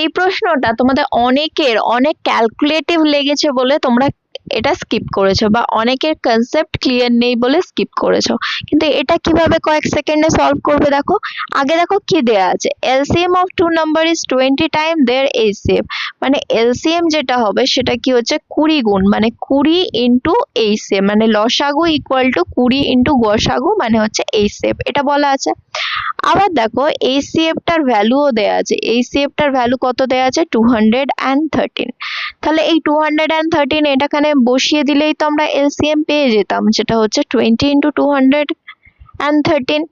এই প্রশ্নটা তোমাদের অনেকের অনেক ক্যালকুলেটিভ লেগেছে বলে তোমরা এটা স্কিপ করেছো, বা অনেকের কনসেপ্ট ক্লিয়ার নেই বলে স্কিপ করেছো। কিন্তু এটা কিভাবে কয়েক সেকেন্ডে সলভ করবে দেখো। আগে দেখো কি দেয়া আছে, LCM of two number is 20 time their HCF. মানে এলসিএম যেটা হবে সেটা কি হচ্ছে 20 গুণ, মানে 20 ইন্টু এইচসিএফ, মানে লসাগু ইকুয়াল টু 20 ইন্টু গসাগু মানে হচ্ছে এইচসিএফ, এটা বলা আছে। আবার দেখো এইচসিএফ টার ভ্যালুও দেয়া আছে, এইচসিএফ টার ভ্যালু কত দেয়া আছে 213। তাহলে এই 213 এটাখানে বসিয়ে দিলেই তো আমরা এলসিএম পেয়ে যেতাম, যেটা হচ্ছে 20 ইন্টু 213।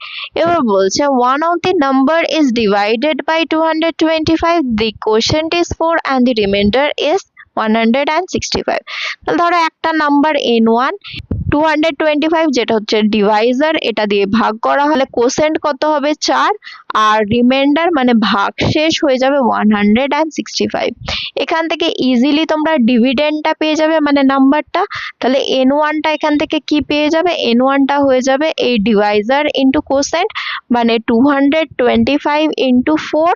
এবার বলছে one of the number is divided by 225, the quotient is 4 and the remainder is 165। তাহলে ধরো একটা নাম্বার n1, 225 যেটা হচ্ছে ডিভাইজার, এটা দিয়ে ভাগ করা হলে কোসেন্ট কত হবে 4, আর রিমাইন্ডার মানে ভাগশেষ হয়ে যাবে 165। এখান থেকে ইজিলি তোমরা ডিভিডেন্ডটা পেয়ে যাবে, মানে নাম্বারটা। তাহলে n1 টা এখান থেকে কি পেয়ে যাবে, n1 টা হয়ে যাবে এই ডিভাইজার ইন্টু কোসেন্ট, মানে 225 ইন্টু 4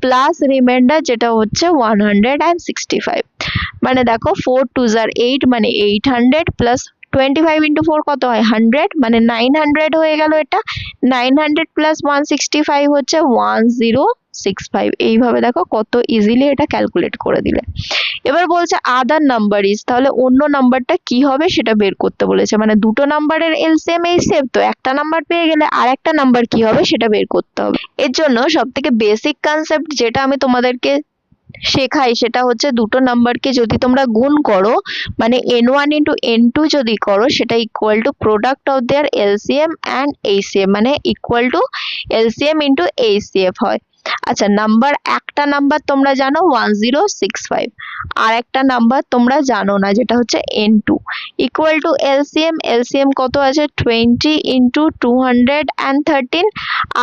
প্লাস রিমাইন্ডার যেটা হচ্ছে 165। মানে দেখো 4 2 জার 8, মানে 800 প্লাস 25 ইন্টু 4 কত হয় 100, মানে 900 হয়ে গেল। এটা 900 প্লাস 165 হচ্ছে 1065। এইভাবে দেখো কত ইজিলি এটা ক্যালকুলেট করে দিলে। এবার বলছে আদার নাম্বার ইজ, তাহলে অন্য নাম্বারটা কি হবে সেটা বের করতে বলেছে। মানে দুটো নাম্বারের এলসিএম এইচসিএফ, তো একটা নাম্বার পেয়ে গেলে আর একটা নাম্বার কি হবে সেটা বের করতে হবে। এর জন্য সবথেকে বেসিক কনসেপ্ট যেটা আমি তোমাদেরকে শেখাই সেটা হচ্ছে দুটো নাম্বারকে যদি তোমরা গুণ করো, মানে n1 ইন্টু n2 যদি করো, সেটা equal to product of their LCM and HCF, মানে equal to LCM into HCF হয়। আচ্ছা, একটা নাম্বার তোমরা জানো 1065, আর একটা নাম্বার তোমরা জানো না যেটা হচ্ছে n2, ইকুয়াল টু এলসিএম কত আছে 20 ইন্টু 213,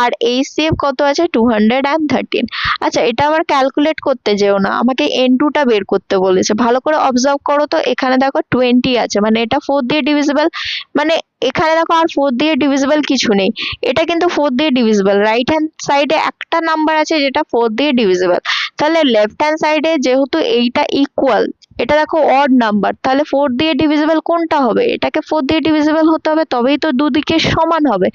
আর এইচসিএফ কত আছে 213। আচ্ছা, এটা আবার ক্যালকুলেট করতে যেও না, আমাকে n2 টা বের করতে বলেছে। ভালো করে অবজার্ভ করো তো, এখানে দেখো 20 আছে, মানে এটা 4 দিয়ে ডিভিজিবল, মানে এখানে দেখো আর 4 দিয়ে ডিভিজিবল কিছু নেই, এটা কিন্তু 4 দিয়ে ডিভিজিবল। রাইট হ্যান্ড সাইডে একটা নাম্বার আছে যেটা 4 দিয়ে ডিভিজিবল, তাহলে লেফট হ্যান্ড সাইডে যেহেতু এইটা ইকুয়াল, এটা দেখো অড নাম্বার, তাহলে 4 দিয়ে ডিভিজিবল কোনটা হবে, এটাকে 4 দিয়ে ডিভিজিবল হতে হবে, তবেই তো দুদিকে সমান হবে।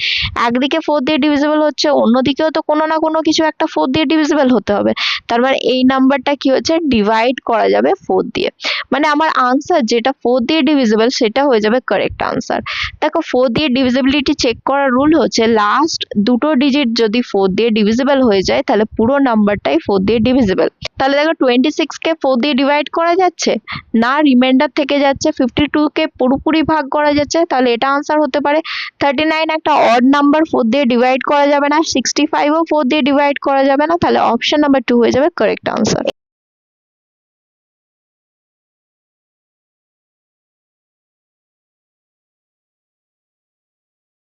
একদিকে 4 দিয়ে ডিভিজিবল হচ্ছে, অন্যদিকেও তো কোনো না কোনো কিছু একটা 4 দিয়ে ডিভিজিবল হতে হবে। তার মানে এই নাম্বারটা কি হচ্ছে ডিভাইড করা যাবে 4 দিয়ে, মানে আমার আনসার যেটা 4 দিয়ে ডিভিজিবল সেটা হয়ে যাবে কারেক্ট আনসার। দেখো 4 দিয়ে ডিভিজিবিলিটি চেক করার রুল হচ্ছে লাস্ট দুটো ডিজিট যদি 4 দিয়ে ডিভিজিবল হয়ে যায় তাহলে পুরো নাম্বারটাই 4 দিয়ে ডিভিজিবল। তাহলে দেখো 26 কে 4 দিয়ে ডিভাইড করা যাচ্ছে না, রিমাইন্ডার থেকে যাচ্ছে, 52 কে পুরোপুরি ভাগ করা যাচ্ছে, তাহলে এটা আনসার হতে পারে। 39 একটা অড নাম্বার, 4 দিয়ে ডিভাইড করা যাবে না। 65ও 4 দিয়ে ডিভাইড করা যাবে না, তাহলে অপশন নাম্বার 2 হয়ে যাবে কারেক্ট আনসার।